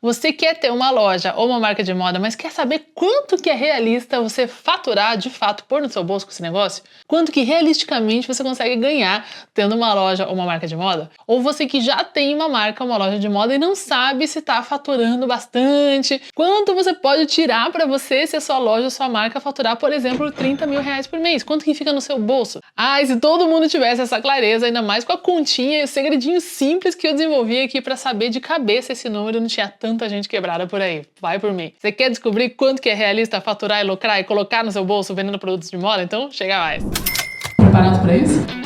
Você quer ter uma loja ou uma marca de moda, mas quer saber quanto que é realista você faturar de fato, pôr no seu bolso com esse negócio? Quanto que realisticamente você consegue ganhar tendo uma loja ou uma marca de moda? Ou você que já tem uma marca, uma loja de moda e não sabe se está faturando bastante? Quanto você pode tirar para você se a sua loja ou sua marca faturar, por exemplo, 30 mil reais por mês? Quanto que fica no seu bolso? E se todo mundo tivesse essa clareza, ainda mais com a continha e o segredinho simples que eu desenvolvi aqui para saber de cabeça esse número, não tinha tanta gente quebrada por aí. Vai por mim. Você quer descobrir quanto que é realista faturar e lucrar e colocar no seu bolso vendendo produtos de moda? Então chega mais. Preparado para isso?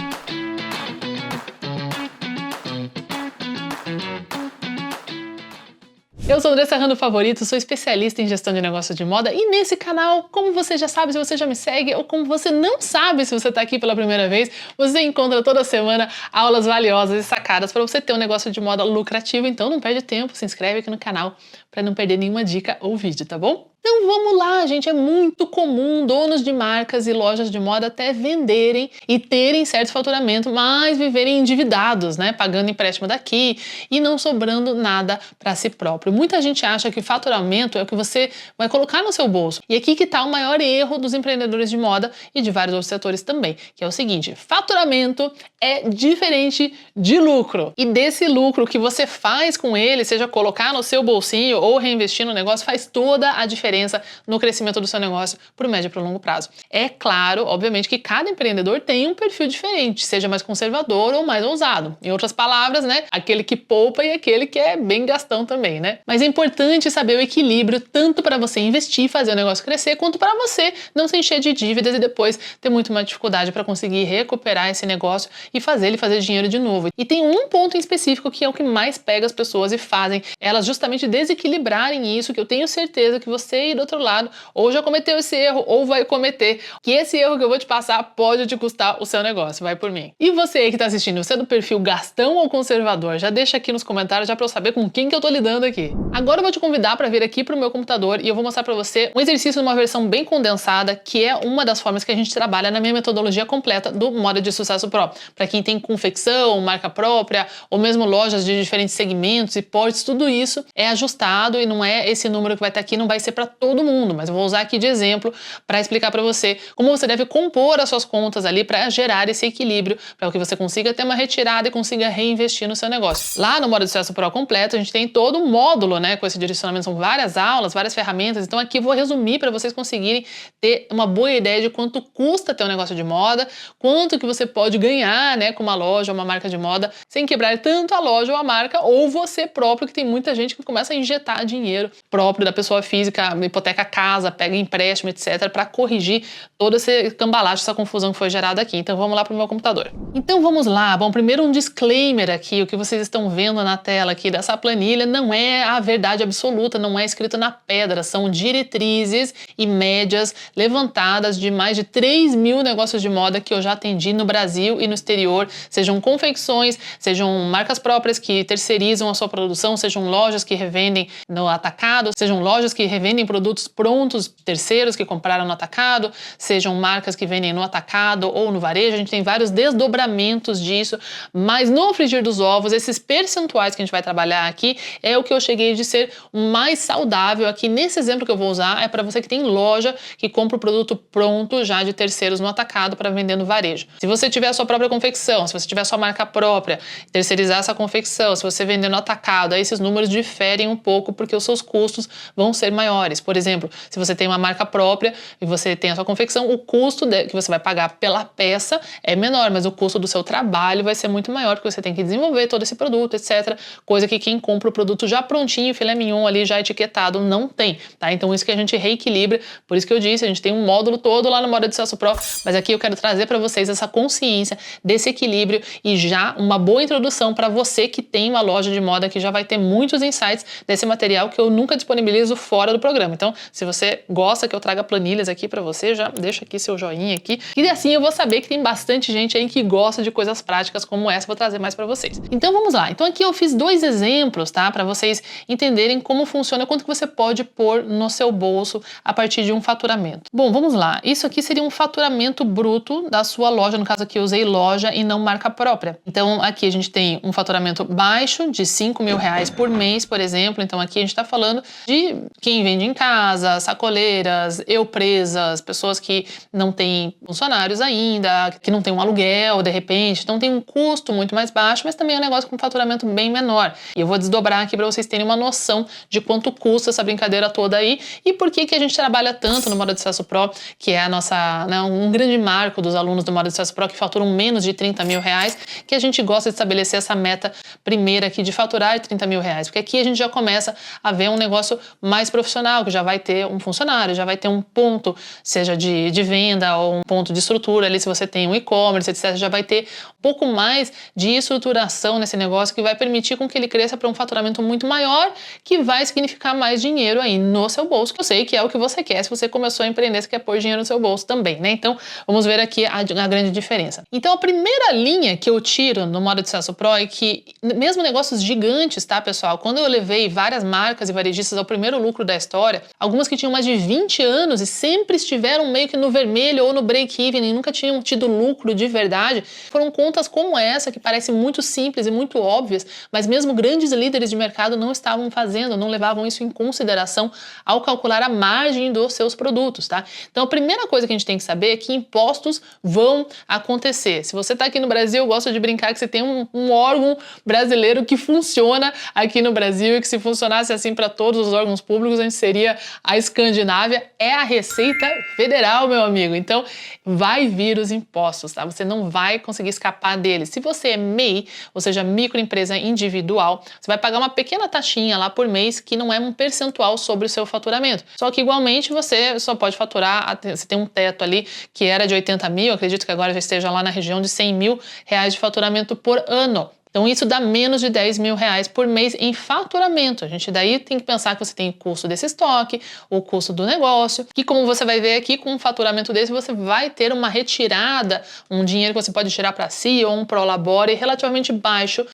Eu sou Andressa Serrano Favorito, sou especialista em gestão de negócios de moda e nesse canal, como você já sabe se você já me segue ou como você não sabe se você está aqui pela primeira vez, você encontra toda semana aulas valiosas e sacadas para você ter um negócio de moda lucrativo, então não perde tempo, se inscreve aqui no canal para não perder nenhuma dica ou vídeo, tá bom? Então vamos lá, gente, é muito comum donos de marcas e lojas de moda até venderem e terem certo faturamento, mas viverem endividados, né, pagando empréstimo daqui e não sobrando nada para si próprio. Muita gente acha que faturamento é o que você vai colocar no seu bolso. E aqui que está o maior erro dos empreendedores de moda e de vários outros setores também, que é o seguinte: faturamento é diferente de lucro. E desse lucro que você faz com ele, seja colocar no seu bolsinho ou reinvestir no negócio, faz toda a diferença no crescimento do seu negócio pro médio e pro longo prazo. É claro, obviamente, que cada empreendedor tem um perfil diferente, seja mais conservador ou mais ousado. Em outras palavras, né, aquele que poupa e aquele que é bem gastão também, né? Mas é importante saber o equilíbrio tanto para você investir e fazer o negócio crescer, quanto para você não se encher de dívidas e depois ter muito mais dificuldade para conseguir recuperar esse negócio e fazer ele fazer dinheiro de novo. E tem um ponto em específico que é o que mais pega as pessoas e fazem elas justamente desequilibrarem isso, que eu tenho certeza que você aí do outro lado ou já cometeu esse erro ou vai cometer, que esse erro que eu vou te passar pode te custar o seu negócio, vai por mim. E você aí que tá assistindo, você é do perfil gastão ou conservador? Já deixa aqui nos comentários já para eu saber com quem que eu tô lidando aqui. Agora eu vou te convidar para vir aqui pro meu computador e eu vou mostrar para você um exercício numa versão bem condensada, que é uma das formas que a gente trabalha na minha metodologia completa do Moda de Sucesso Pro. Para quem tem confecção, marca própria ou mesmo lojas de diferentes segmentos e portes, tudo isso é ajustado e não é esse número que vai estar aqui, não vai ser para todo mundo, mas eu vou usar aqui de exemplo para explicar para você como você deve compor as suas contas ali para gerar esse equilíbrio, para que você consiga ter uma retirada e consiga reinvestir no seu negócio. Lá no Moda de Sucesso Pro completo, a gente tem todo um módulo, né, com esse direcionamento, são várias aulas, várias ferramentas, então aqui eu vou resumir para vocês conseguirem ter uma boa ideia de quanto custa ter um negócio de moda, quanto que você pode ganhar, né, com uma loja ou uma marca de moda, sem quebrar tanto a loja ou a marca, ou você próprio, que tem muita gente que começa a injetar dinheiro próprio da pessoa física, hipoteca a casa, pega empréstimo, etc, para corrigir todo esse cambalacho, essa confusão que foi gerada aqui. Então vamos lá pro meu computador. Então vamos lá. Bom, primeiro um disclaimer aqui, o que vocês estão vendo na tela aqui dessa planilha não é a verdade absoluta, não é escrito na pedra, são diretrizes e médias levantadas de mais de 3 mil negócios de moda que eu já atendi no Brasil e no exterior, sejam confecções, sejam marcas próprias que terceirizam a sua produção, sejam lojas que revendem no atacado, sejam lojas que revendem produtos prontos, terceiros que compraram no atacado, sejam marcas que vendem no atacado ou no varejo. A gente tem vários desdobramentos disso, mas no frigir dos ovos, esses percentuais que a gente vai trabalhar aqui é o que eu cheguei de ser o mais saudável aqui. Nesse exemplo que eu vou usar é para você que tem loja que compra o produto pronto já de terceiros no atacado para vender no varejo. Se você tiver a sua própria confecção, se você tiver a sua marca própria, terceirizar essa confecção, se você vender no atacado, aí esses números diferem um pouco porque os seus custos vão ser maiores. Por exemplo, se você tem uma marca própria e você tem a sua confecção, o custo que você vai pagar pela peça é menor, mas o custo do seu trabalho vai ser muito maior, porque você tem que desenvolver todo esse produto, etc. Coisa que quem compra o produto já prontinho, filé mignon ali já etiquetado, não tem, tá? Então isso que a gente reequilibra, por isso que eu disse, a gente tem um módulo todo lá no Moda de Sucesso Pro, mas aqui eu quero trazer para vocês essa consciência desse equilíbrio e já uma boa introdução para você que tem uma loja de moda que já vai ter muitos insights desse material que eu nunca disponibilizo fora do programa. programa. Então, se você gosta que eu traga planilhas aqui para você, já deixa aqui seu joinha aqui. E assim eu vou saber que tem bastante gente aí que gosta de coisas práticas como essa, vou trazer mais para vocês. Então vamos lá. Então aqui eu fiz 2 exemplos, tá? Para vocês entenderem como funciona, quanto que você pode pôr no seu bolso a partir de um faturamento. Bom, vamos lá. Isso aqui seria um faturamento bruto da sua loja. No caso aqui eu usei loja e não marca própria. Então aqui a gente tem um faturamento baixo de R$5.000 por mês, por exemplo. Então aqui a gente está falando de quem vende em casa, sacoleiras, empresas, pessoas que não têm funcionários ainda, que não tem um aluguel de repente, então tem um custo muito mais baixo, mas também é um negócio com um faturamento bem menor. E eu vou desdobrar aqui para vocês terem uma noção de quanto custa essa brincadeira toda aí e por que a gente trabalha tanto no Moda de Sucesso Pro, que é a nossa, né, um grande marco dos alunos do Moda de Sucesso Pro que faturam menos de R$30.000, que a gente gosta de estabelecer essa meta primeira aqui de faturar R$30.000, porque aqui a gente já começa a ver um negócio mais profissional, que já vai ter um funcionário, já vai ter um ponto, seja de venda ou um ponto de estrutura ali, se você tem um e-commerce, etc, já vai ter um pouco mais de estruturação nesse negócio que vai permitir com que ele cresça para um faturamento muito maior, que vai significar mais dinheiro aí no seu bolso, que eu sei que é o que você quer. Se você começou a empreender, você quer pôr dinheiro no seu bolso também, né? Então, vamos ver aqui a grande diferença. Então, a primeira linha que eu tiro no Moda de Sucesso Pro é que, mesmo negócios gigantes, tá, pessoal? Quando eu levei várias marcas e varejistas ao primeiro lucro da história, algumas que tinham mais de 20 anos e sempre estiveram meio que no vermelho ou no break-even e nunca tinham tido lucro de verdade, foram contas como essa, que parecem muito simples e muito óbvias, mas mesmo grandes líderes de mercado não estavam fazendo, não levavam isso em consideração ao calcular a margem dos seus produtos, tá? Então a primeira coisa que a gente tem que saber é que impostos vão acontecer. Se você está aqui no Brasil, eu gosto de brincar que você tem um órgão brasileiro que funciona aqui no Brasil e que se funcionasse assim para todos os órgãos públicos, a gente seria a Escandinávia, é a Receita Federal, meu amigo. Então vai vir os impostos, tá? Você não vai conseguir escapar deles. Se você é MEI, ou seja, microempresa individual, você vai pagar uma pequena taxinha lá por mês que não é um percentual sobre o seu faturamento. Só que igualmente você só pode faturar, você tem um teto ali que era de 80 mil, acredito que agora já esteja lá na região de R$100.000 de faturamento por ano. Então isso dá menos de R$10.000 por mês em faturamento. A gente daí tem que pensar que você tem o custo desse estoque, o custo do negócio, que como você vai ver aqui, com um faturamento desse você vai ter uma retirada, um dinheiro que você pode tirar para si ou um prolabore relativamente baixo,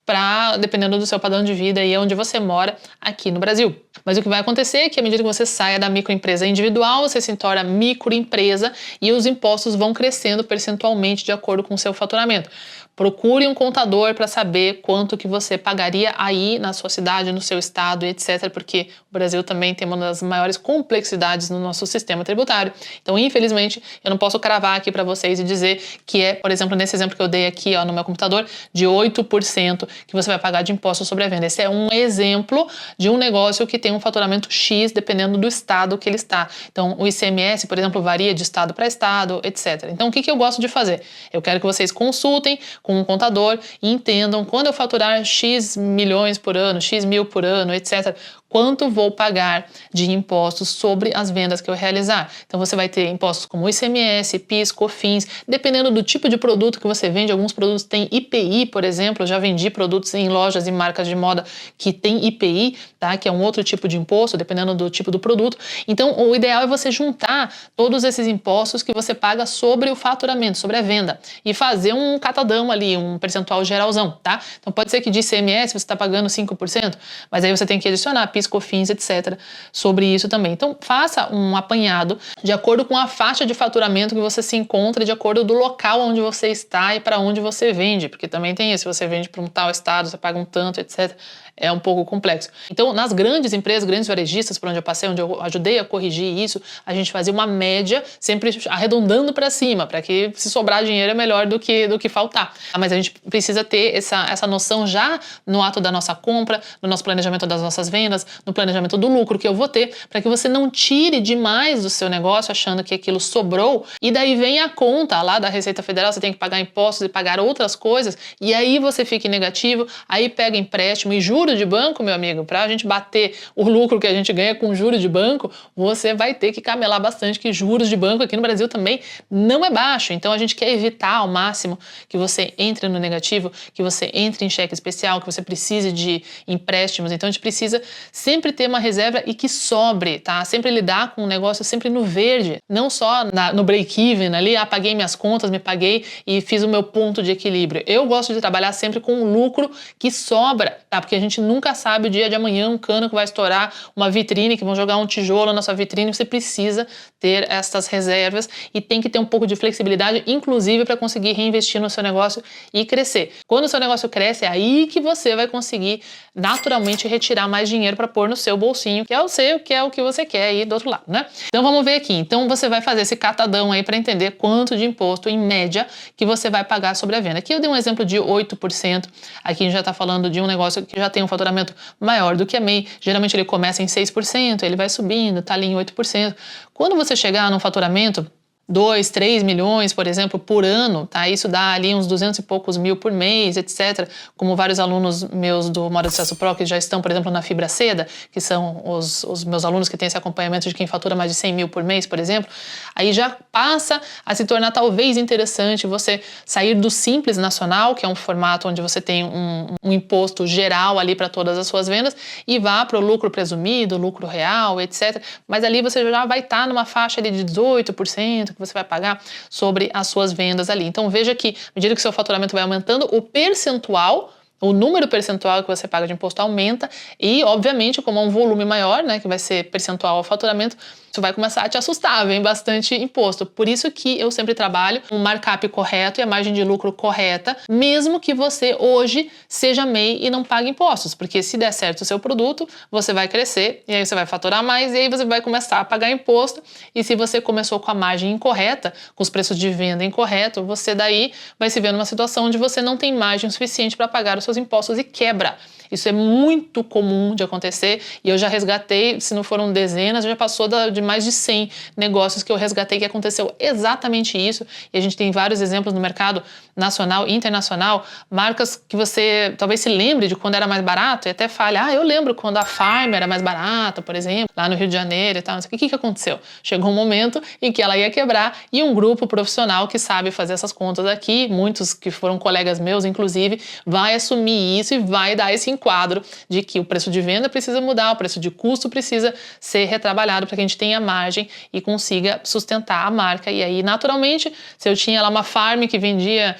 dependendo do seu padrão de vida e onde você mora aqui no Brasil. Mas o que vai acontecer é que à medida que você saia da microempresa individual, você se torna microempresa e os impostos vão crescendo percentualmente de acordo com o seu faturamento. Procure um contador para saber quanto que você pagaria aí na sua cidade, no seu estado, etc. Porque o Brasil também tem uma das maiores complexidades no nosso sistema tributário. Então, infelizmente, eu não posso cravar aqui para vocês e dizer que é, por exemplo, nesse exemplo que eu dei aqui ó, no meu computador, de 8% que você vai pagar de imposto sobre a venda. Esse é um exemplo de um negócio que tem um faturamento X, dependendo do estado que ele está. Então, o ICMS, por exemplo, varia de estado para estado, etc. Então, o que eu gosto de fazer? Eu quero que vocês consultem com um contador e entendam quando eu faturar X milhões por ano, X mil por ano, etc., quanto vou pagar de impostos sobre as vendas que eu realizar. Então você vai ter impostos como ICMS, PIS, COFINS, dependendo do tipo de produto que você vende. Alguns produtos têm IPI, por exemplo, eu já vendi produtos em lojas e marcas de moda que tem IPI, tá? Que é um outro tipo de imposto, dependendo do tipo do produto. Então o ideal é você juntar todos esses impostos que você paga sobre o faturamento, sobre a venda, e fazer um catadão ali, um percentual geralzão, tá? Então pode ser que de ICMS você está pagando 5%, mas aí você tem que adicionar PIS, COFINS, etc. sobre isso também. Então faça um apanhado de acordo com a faixa de faturamento que você se encontra, de acordo do local onde você está e para onde você vende, porque também tem isso, se você vende para um tal estado, você paga um tanto, etc. É um pouco complexo. Então, nas grandes empresas, grandes varejistas, por onde eu passei, onde eu ajudei a corrigir isso, a gente fazia uma média, sempre arredondando para cima, para que se sobrar dinheiro é melhor do que faltar. Mas a gente precisa ter essa noção já no ato da nossa compra, no nosso planejamento das nossas vendas, no planejamento do lucro que eu vou ter, para que você não tire demais do seu negócio achando que aquilo sobrou e daí vem a conta lá da Receita Federal, você tem que pagar impostos e pagar outras coisas e aí você fica em negativo, aí pega empréstimo e juros juro de banco, meu amigo, para a gente bater o lucro que a gente ganha com juros de banco, você vai ter que camelar bastante, que juros de banco aqui no Brasil também não é baixo. Então a gente quer evitar ao máximo que você entre no negativo, que você entre em cheque especial, que você precise de empréstimos. Então a gente precisa sempre ter uma reserva e que sobre, tá? Sempre lidar com o negócio sempre no verde, não só no break-even ali, paguei minhas contas, me paguei e fiz o meu ponto de equilíbrio. Eu gosto de trabalhar sempre com um lucro que sobra, tá? Porque a gente nunca sabe o dia de amanhã, um cano que vai estourar, uma vitrine, que vão jogar um tijolo na sua vitrine, você precisa ter essas reservas e tem que ter um pouco de flexibilidade, inclusive para conseguir reinvestir no seu negócio e crescer. Quando o seu negócio cresce, é aí que você vai conseguir naturalmente retirar mais dinheiro para pôr no seu bolsinho, que é o seu, que é o que você quer aí do outro lado, né? Então vamos ver aqui. Então você vai fazer esse catadão aí para entender quanto de imposto em média que você vai pagar sobre a venda. Aqui eu dei um exemplo de 8%. Aqui a gente já está falando de um negócio que já tem um faturamento maior do que a MEI. Geralmente ele começa em 6%, ele vai subindo, tá ali em 8%. Quando você chegar num faturamento 2, 3 milhões, por exemplo, por ano, tá? Isso dá ali uns 200 e poucos mil por mês, etc. Como vários alunos meus do Moda de Sucesso Pro que já estão, por exemplo, na Fibra Seda, que são os meus alunos que têm esse acompanhamento de quem fatura mais de 100 mil por mês, por exemplo, aí já passa a se tornar talvez interessante você sair do Simples Nacional, que é um formato onde você tem um imposto geral ali para todas as suas vendas, e vá para o lucro presumido, lucro real, etc. Mas ali você já vai estar numa faixa ali de 18%, que você vai pagar sobre as suas vendas ali. Então veja que, à medida que o seu faturamento vai aumentando, o percentual, o número percentual que você paga de imposto aumenta e, obviamente, como é um volume maior, né, que vai ser percentual ao faturamento, isso vai começar a te assustar, vem bastante imposto. Por isso que eu sempre trabalho um markup correto e a margem de lucro correta, mesmo que você hoje seja MEI e não pague impostos, porque se der certo o seu produto, você vai crescer e aí você vai faturar mais e aí você vai começar a pagar imposto. E se você começou com a margem incorreta, com os preços de venda incorretos, você daí vai se ver numa situação onde você não tem margem suficiente para pagar os seus impostos e quebra. Isso é muito comum de acontecer e eu já resgatei, se não foram dezenas, já passou de mais de 100 negócios que eu resgatei que aconteceu exatamente isso. E a gente tem vários exemplos no mercado nacional e internacional, marcas que você talvez se lembre de quando era mais barato e até fale, eu lembro quando a Farm era mais barata, por exemplo, lá no Rio de Janeiro e tal. Não sei o que aconteceu? Chegou um momento em que ela ia quebrar e um grupo profissional que sabe fazer essas contas aqui, muitos que foram colegas meus, inclusive, vai assumir isso e vai dar esse enquadro de que o preço de venda precisa mudar, o preço de custo precisa ser retrabalhado para que a gente tenha margem e consiga sustentar a marca. E aí, naturalmente, se eu tinha lá uma Farm que vendia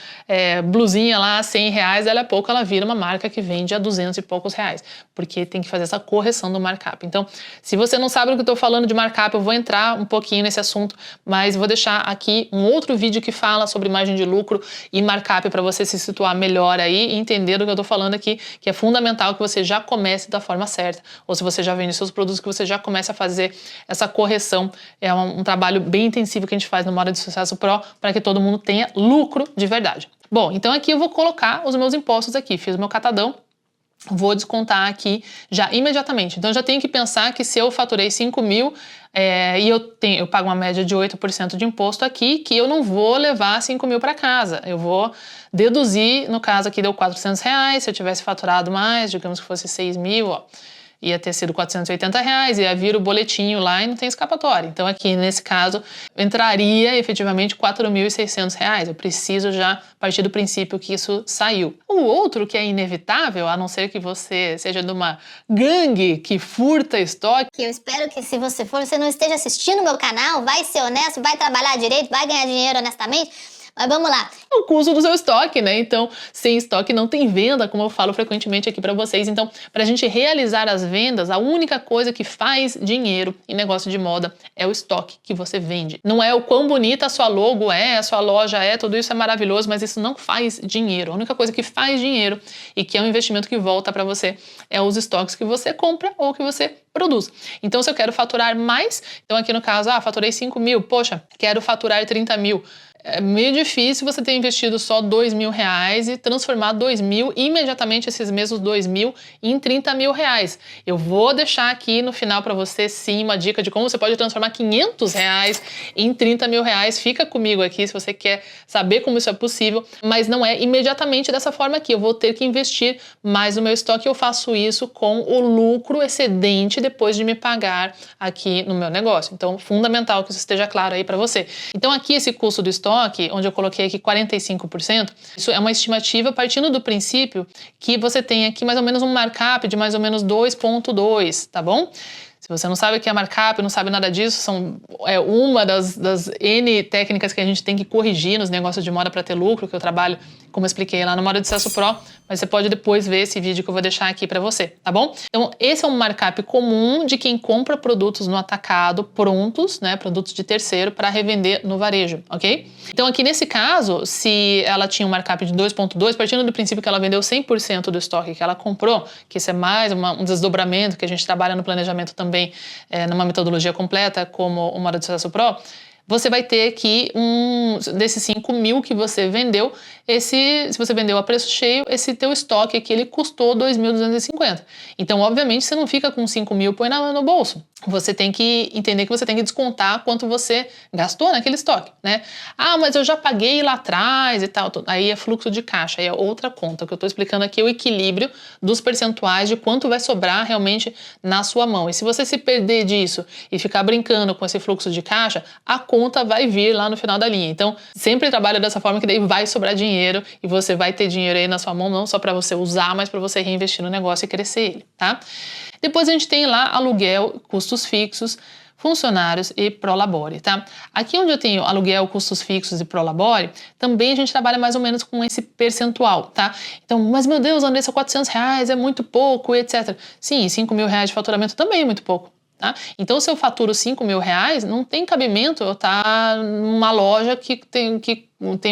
blusinha lá a R$100, dali a pouco ela vira uma marca que vende a 200 e poucos reais, porque tem que fazer essa correção do markup. Então, se você não sabe do que eu estou falando de markup, eu vou entrar um pouquinho nesse assunto, mas vou deixar aqui um outro vídeo que fala sobre margem de lucro e markup para você se situar melhor aí e entender do que eu estou falando aqui, que é fundamental que você já comece da forma certa, ou se você já vende seus produtos, que você já comece a fazer essa correção. É um trabalho bem intensivo que a gente faz no Moda de Sucesso Pro para que todo mundo tenha lucro de verdade. Bom, então aqui eu vou colocar os meus impostos aqui, fiz o meu catadão, vou descontar aqui já imediatamente. Então, eu já tenho que pensar que se eu faturei 5 mil e eu pago uma média de 8% de imposto aqui, que eu não vou levar 5 mil para casa. Eu vou deduzir, no caso aqui deu R$400, se eu tivesse faturado mais, digamos que fosse 6 mil, ó, ia ter sido R$480, ia vir o boletinho lá e não tem escapatória. Então aqui, nesse caso, entraria efetivamente R$4.600. Eu preciso já partir do princípio que isso saiu. O outro que é inevitável, a não ser que você seja de uma gangue que furta estoque. Eu espero que se você for, você não esteja assistindo o meu canal, vai ser honesto, vai trabalhar direito, vai ganhar dinheiro honestamente. Mas vamos lá. O custo do seu estoque, né? Então, sem estoque não tem venda, como eu falo frequentemente aqui para vocês. Então, para a gente realizar as vendas, a única coisa que faz dinheiro em negócio de moda é o estoque que você vende. Não é o quão bonita a sua logo a sua loja tudo isso é maravilhoso, mas isso não faz dinheiro. A única coisa que faz dinheiro e que é um investimento que volta para você é os estoques que você compra ou que você produz. Então, se eu quero faturar mais, então aqui no caso, faturei 5 mil, poxa, quero faturar 30 mil. É meio difícil você ter investido só R$ 2.000 e transformar 2.000 imediatamente esses mesmos 2.000 em R$ 30.000. Eu vou deixar aqui no final para você sim uma dica de como você pode transformar R$ 500 em R$ 30.000. Fica comigo aqui se você quer saber como isso é possível, mas não é imediatamente dessa forma aqui. Eu vou ter que investir mais no meu estoque. Eu faço isso com o lucro excedente depois de me pagar aqui no meu negócio. Então, fundamental que isso esteja claro aí para você. Então, aqui esse custo do estoque, onde eu coloquei aqui 45%, isso é uma estimativa partindo do princípio que você tem aqui mais ou menos um markup de mais ou menos 2,2, tá bom? Se você não sabe o que é markup, não sabe nada disso, é uma das N técnicas que a gente tem que corrigir nos negócios de moda para ter lucro, que eu trabalho, como eu expliquei lá no Moda de Sucesso Pro, mas você pode depois ver esse vídeo que eu vou deixar aqui para você, tá bom? Então, esse é um markup comum de quem compra produtos no atacado prontos, né, produtos de terceiro, para revender no varejo, ok? Então, aqui nesse caso, se ela tinha um markup de 2,2, partindo do princípio que ela vendeu 100% do estoque que ela comprou, que isso é mais um desdobramento que a gente trabalha no planejamento também, numa metodologia completa, como o Moda de Sucesso Pro, você vai ter que, desses 5.000 que você vendeu, se você vendeu a preço cheio, esse teu estoque aqui, ele custou 2.250. Então, obviamente, você não fica com 5.000 põe no bolso. Você tem que entender que você tem que descontar quanto você gastou naquele estoque, né? Ah, mas eu já paguei lá atrás e tal. Aí é fluxo de caixa, aí é outra conta. O que eu estou explicando aqui é o equilíbrio dos percentuais de quanto vai sobrar realmente na sua mão. E se você se perder disso e ficar brincando com esse fluxo de caixa, a conta vai vir lá no final da linha. Então, sempre trabalha dessa forma que daí vai sobrar dinheiro e você vai ter dinheiro aí na sua mão, não só para você usar, mas para você reinvestir no negócio e crescer ele, tá? Depois a gente tem lá aluguel, custos fixos, funcionários e prolabore, tá? Aqui onde eu tenho aluguel, custos fixos e prolabore, também a gente trabalha mais ou menos com esse percentual, tá? Então, mas meu Deus, Andressa, R$ 400 é muito pouco, etc. Sim, R$ 5.000 de faturamento também é muito pouco. Tá? Então, se eu faturo R$ 5.000, não tem cabimento eu estar numa loja que tem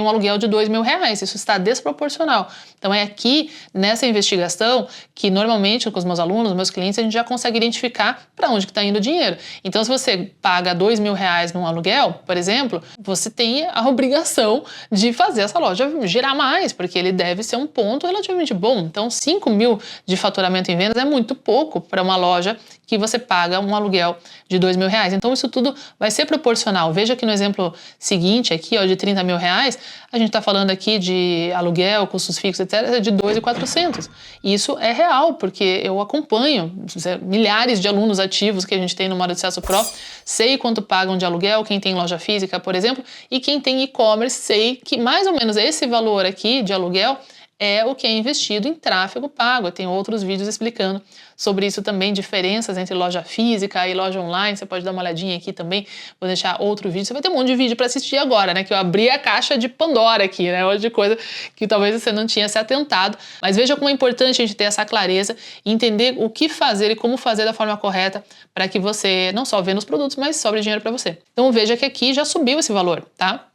um aluguel de R$ 2.000. Isso está desproporcional. Então, é aqui, nessa investigação, que normalmente com os meus alunos, meus clientes, a gente já consegue identificar para onde que está indo o dinheiro. Então, se você paga R$ 2.000 num aluguel, por exemplo, você tem a obrigação de fazer essa loja girar mais, porque ele deve ser um ponto relativamente bom. Então, 5.000 de faturamento em vendas é muito pouco para uma loja que você paga um aluguel de R$ 2.000. Então, isso tudo vai ser proporcional. Veja que no exemplo seguinte aqui, ó, de R$ 30.000, a gente está falando aqui de aluguel, custos fixos, etc., de 2.400. Isso é real, porque eu acompanho milhares de alunos ativos que a gente tem no Moda de Sucesso Pro, sei quanto pagam de aluguel, quem tem loja física, por exemplo, e quem tem e-commerce, sei que mais ou menos esse valor aqui de aluguel é o que é investido em tráfego pago. Eu tenho outros vídeos explicando sobre isso também, diferenças entre loja física e loja online. Você pode dar uma olhadinha aqui também, vou deixar outro vídeo. Você vai ter um monte de vídeo para assistir agora, né? Que eu abri a caixa de Pandora aqui, né? Hoje de coisa que talvez você não tinha se atentado. Mas veja como é importante a gente ter essa clareza e entender o que fazer e como fazer da forma correta para que você não só venda os produtos, mas sobre dinheiro para você. Então veja que aqui já subiu esse valor, tá?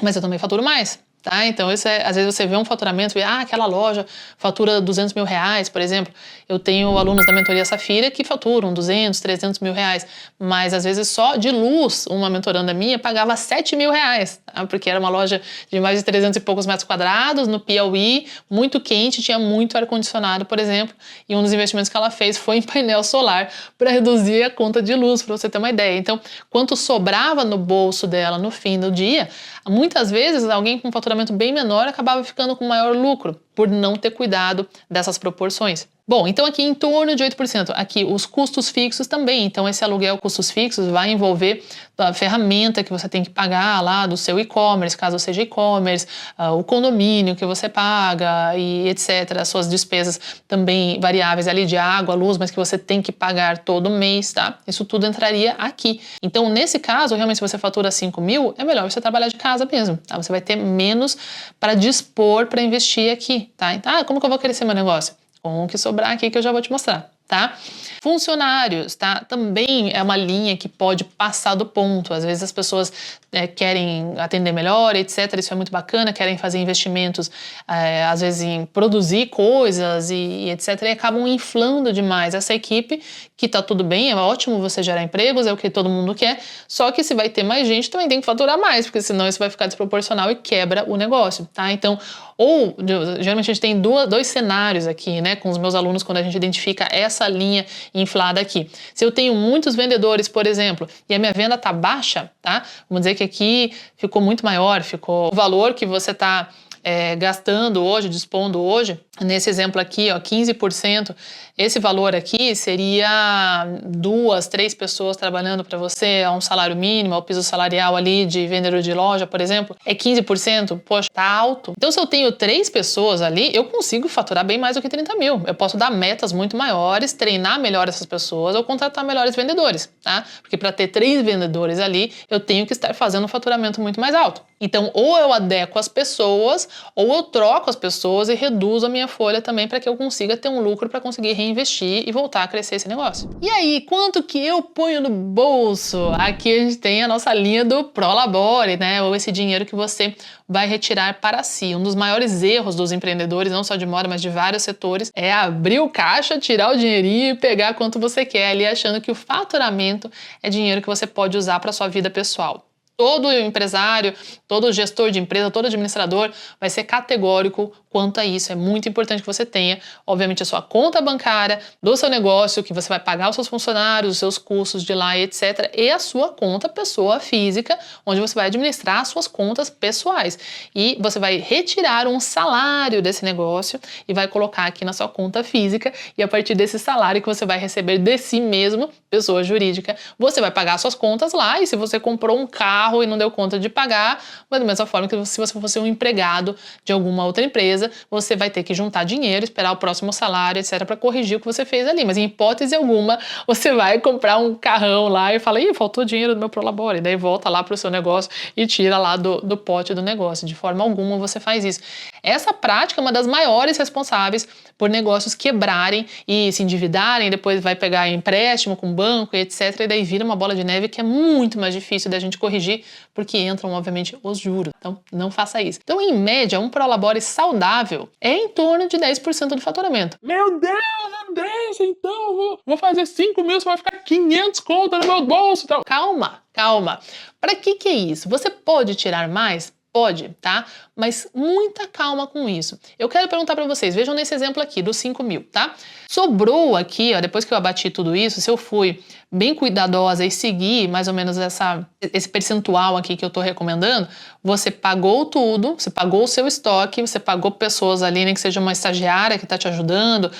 Mas eu também faturo mais. Tá? Então, às vezes você vê um faturamento e aquela loja fatura R$ 200.000, por exemplo. Eu tenho alunos da mentoria Safira que faturam R$ 300.000, mas às vezes só de luz, uma mentoranda minha pagava R$ 7.000, tá? Porque era uma loja de mais de 300 e poucos metros quadrados, no Piauí, muito quente, tinha muito ar-condicionado, por exemplo, e um dos investimentos que ela fez foi em painel solar para reduzir a conta de luz, para você ter uma ideia. Então, quanto sobrava no bolso dela no fim do dia, muitas vezes alguém com faturamento bem menor acabava ficando com maior lucro por não ter cuidado dessas proporções. Bom, então aqui em torno de 8%. Aqui os custos fixos também. Então esse aluguel custos fixos vai envolver a ferramenta que você tem que pagar lá do seu e-commerce, caso seja e-commerce, o condomínio que você paga e etc. As suas despesas também variáveis ali de água, luz, mas que você tem que pagar todo mês, tá? Isso tudo entraria aqui. Então nesse caso, realmente se você fatura 5.000, é melhor você trabalhar de casa mesmo, tá? Você vai ter menos para dispor para investir aqui, tá? Então, como que eu vou crescer meu negócio? Com o que sobrar aqui que eu já vou te mostrar, tá? tá? Funcionários, tá? Também é uma linha que pode passar do ponto. Às vezes as pessoas querem atender melhor, etc. Isso é muito bacana, querem fazer investimentos, às vezes em produzir coisas e etc. E acabam inflando demais essa equipe, que tá tudo bem, é ótimo você gerar empregos, é o que todo mundo quer, só que se vai ter mais gente, também tem que faturar mais, porque senão isso vai ficar desproporcional e quebra o negócio, tá? Então, geralmente a gente tem dois cenários aqui, né, com os meus alunos quando a gente identifica essa linha inflada aqui. Se eu tenho muitos vendedores, por exemplo, e a minha venda tá baixa, tá? Vamos dizer que aqui ficou muito maior, ficou o valor que você tá gastando hoje, dispondo hoje, nesse exemplo aqui, ó, 15%, esse valor aqui seria 2, 3 pessoas trabalhando para você a um salário mínimo, ao piso salarial ali de vendedor de loja, por exemplo, é 15%, poxa, tá alto. Então se eu tenho 3 pessoas ali, eu consigo faturar bem mais do que 30 mil. Eu posso dar metas muito maiores, treinar melhor essas pessoas ou contratar melhores vendedores, tá? Porque para ter 3 vendedores ali, eu tenho que estar fazendo um faturamento muito mais alto. Então, ou eu adequo as pessoas, ou eu troco as pessoas e reduzo a minha folha também para que eu consiga ter um lucro para conseguir reinvestir e voltar a crescer esse negócio. E aí, quanto que eu ponho no bolso? Aqui a gente tem a nossa linha do Prolabore, né? Ou esse dinheiro que você vai retirar para si. Um dos maiores erros dos empreendedores, não só de moda, mas de vários setores, é abrir o caixa, tirar o dinheirinho e pegar quanto você quer ali, achando que o faturamento é dinheiro que você pode usar para sua vida pessoal. Todo empresário, todo gestor de empresa, todo administrador vai ser categórico quanto a isso. É muito importante que você tenha, obviamente, a sua conta bancária do seu negócio, que você vai pagar os seus funcionários, os seus custos de lá, etc. E a sua conta pessoa física, onde você vai administrar as suas contas pessoais. E você vai retirar um salário desse negócio e vai colocar aqui na sua conta física. E a partir desse salário que você vai receber de si mesmo, pessoa jurídica, você vai pagar suas contas lá. E se você comprou um carro e não deu conta de pagar, mas da mesma forma que se você fosse um empregado de alguma outra empresa, você vai ter que juntar dinheiro, esperar o próximo salário, etc, para corrigir o que você fez ali. Mas em hipótese alguma, você vai comprar um carrão lá e fala, ih, faltou dinheiro do meu Prolabore. E daí volta lá para o seu negócio e tira lá do pote do negócio. De forma alguma você faz isso. Essa prática é uma das maiores responsáveis por negócios quebrarem e se endividarem, depois vai pegar empréstimo com banco, etc. E daí vira uma bola de neve que é muito mais difícil da gente corrigir, porque entram, obviamente, os juros. Então, não faça isso. Então, em média, um Prolabore saudável é em torno de 10% do faturamento. Meu Deus, Andressa, então eu vou fazer 5 mil, você vai ficar 500 conto no meu bolso. Então. Calma, calma. Para que é isso? Você pode tirar mais? Pode, tá? Mas muita calma com isso. Eu quero perguntar para vocês, vejam nesse exemplo aqui dos 5 mil, tá? Sobrou aqui, ó, depois que eu abati tudo isso, se eu fui bem cuidadosa e seguir mais ou menos esse percentual aqui que eu tô recomendando, você pagou tudo, você pagou o seu estoque, você pagou pessoas ali, nem que seja uma estagiária que tá te ajudando,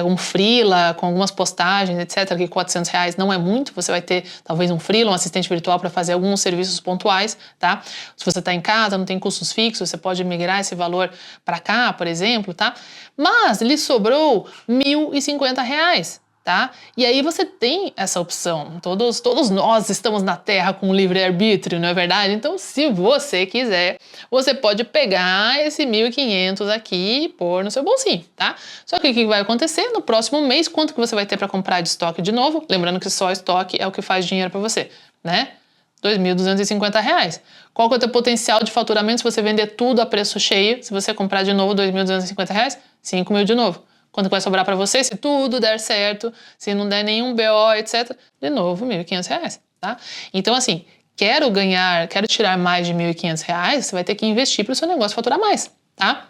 um freela com algumas postagens, etc, que R$400 não é muito, você vai ter talvez um freela, um assistente virtual para fazer alguns serviços pontuais, tá? Se você tá em casa, não tem custos fixos, você pode migrar esse valor para cá, por exemplo, tá? Mas lhe sobrou R$1.050, tá? E aí você tem essa opção. Todos nós estamos na Terra com livre-arbítrio, não é verdade? Então, se você quiser, você pode pegar esse 1.500 aqui e pôr no seu bolsinho, tá? Só que o que vai acontecer no próximo mês? Quanto que você vai ter para comprar de estoque de novo? Lembrando que só estoque é o que faz dinheiro para você, né? R$2.250. Qual que é o teu potencial de faturamento se você vender tudo a preço cheio? Se você comprar de novo R$2.250? R$5.000 de novo. Quanto vai sobrar para você se tudo der certo, se não der nenhum BO, etc? De novo, R$1.500, tá? Então, assim, quero tirar mais de R$1.500, você vai ter que investir para o seu negócio faturar mais, tá?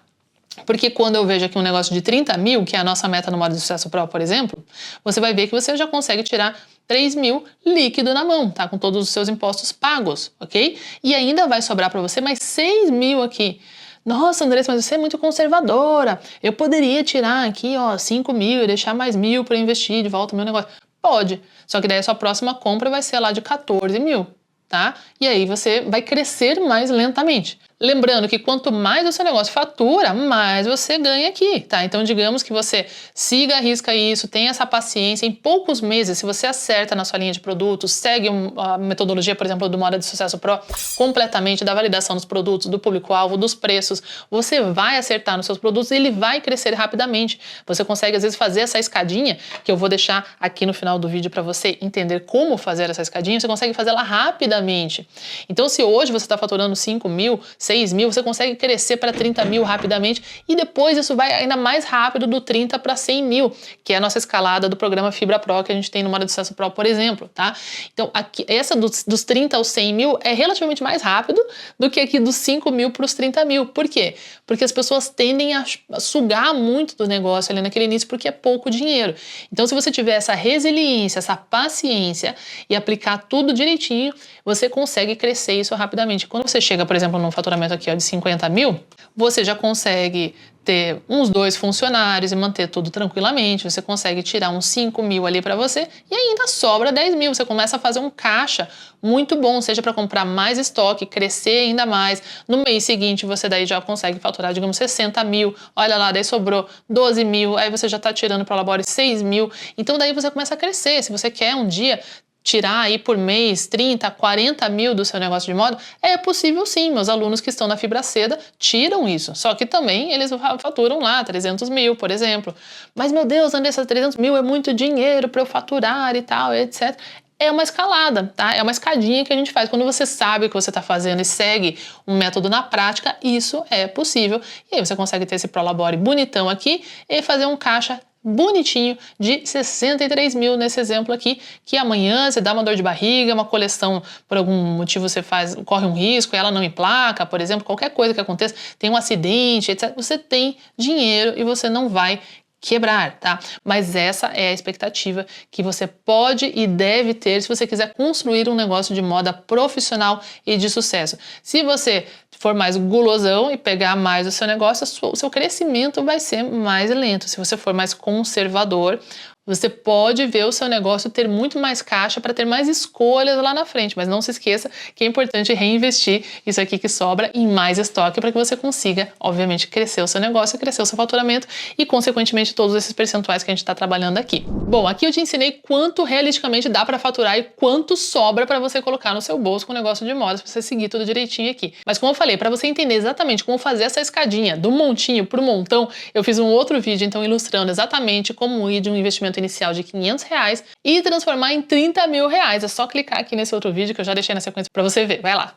Porque quando eu vejo aqui um negócio de 30 mil, que é a nossa meta no Modo de Sucesso Pro, por exemplo, você vai ver que você já consegue tirar 3 mil líquido na mão, tá? Com todos os seus impostos pagos, ok? E ainda vai sobrar para você mais 6 mil aqui. Nossa, Andressa, mas você é muito conservadora. Eu poderia tirar aqui, ó, 5 mil e deixar mais 1.000 para investir de volta no meu negócio. Pode, só que daí a sua próxima compra vai ser lá de 14 mil, tá? E aí você vai crescer mais lentamente. Lembrando que quanto mais o seu negócio fatura, mais você ganha aqui, tá? Então, digamos que você siga à risca isso, tenha essa paciência. Em poucos meses, se você acerta na sua linha de produtos, segue a metodologia, por exemplo, do Moda de Sucesso Pro, completamente da validação dos produtos, do público-alvo, dos preços, você vai acertar nos seus produtos e ele vai crescer rapidamente. Você consegue, às vezes, fazer essa escadinha, que eu vou deixar aqui no final do vídeo para você entender como fazer essa escadinha, você consegue fazer ela rapidamente. Então, se hoje você está faturando 5 mil, 6 mil, você consegue crescer para 30 mil rapidamente e depois isso vai ainda mais rápido do 30 para 100 mil, que é a nossa escalada do programa Fibra Pro que a gente tem no Moda de Sucesso Pro, por exemplo, tá? Então, aqui, essa dos 30 aos 100 mil é relativamente mais rápido do que aqui dos 5 mil para os 30 mil. Por quê? Porque as pessoas tendem a sugar muito do negócio ali naquele início porque é pouco dinheiro. Então, se você tiver essa resiliência, essa paciência e aplicar tudo direitinho, você consegue crescer isso rapidamente. Quando você chega, por exemplo, num faturamento aqui ó, de 50 mil, você já consegue ter uns 2 funcionários e manter tudo tranquilamente, você consegue tirar uns 5 mil ali para você e ainda sobra 10 mil, você começa a fazer um caixa muito bom, seja para comprar mais estoque, crescer ainda mais, no mês seguinte você daí já consegue faturar, digamos, 60 mil, olha lá, daí sobrou 12 mil, aí você já está tirando para o Labore 6 mil, então daí você começa a crescer, se você quer um dia tirar aí por mês 30, 40 mil do seu negócio de moda, é possível sim, meus alunos que estão na Fibra Seda tiram isso, só que também eles faturam lá 300 mil, por exemplo. Mas meu Deus, Andressa, 300 mil é muito dinheiro para eu faturar e tal, etc. É uma escalada, tá? É uma escadinha que a gente faz. Quando você sabe o que você está fazendo e segue um método na prática, isso é possível. E aí você consegue ter esse Prolabore bonitão aqui e fazer um caixa bonitinho de 63 mil nesse exemplo aqui, que amanhã você dá uma dor de barriga, uma coleção, por algum motivo você corre um risco, ela não emplaca, por exemplo, qualquer coisa que aconteça, tem um acidente, etc. Você tem dinheiro e você não vai quebrar, tá? Mas essa é a expectativa que você pode e deve ter se você quiser construir um negócio de moda profissional e de sucesso. Se você for mais gulosão e pegar mais o seu negócio, o seu crescimento vai ser mais lento. Se você for mais conservador, você pode ver o seu negócio ter muito mais caixa para ter mais escolhas lá na frente, mas não se esqueça que é importante reinvestir isso aqui que sobra em mais estoque para que você consiga, obviamente, crescer o seu negócio, crescer o seu faturamento e, consequentemente, todos esses percentuais que a gente está trabalhando aqui. Bom, aqui eu te ensinei quanto realisticamente dá para faturar e quanto sobra para você colocar no seu bolso com o negócio de moda, se você seguir tudo direitinho aqui. Mas como eu falei, para você entender exatamente como fazer essa escadinha do montinho para o montão, eu fiz um outro vídeo, então, ilustrando exatamente como ir de um investimento inicial de R$500 e transformar em R$30 mil. É só clicar aqui nesse outro vídeo que eu já deixei na sequência para você ver. Vai lá.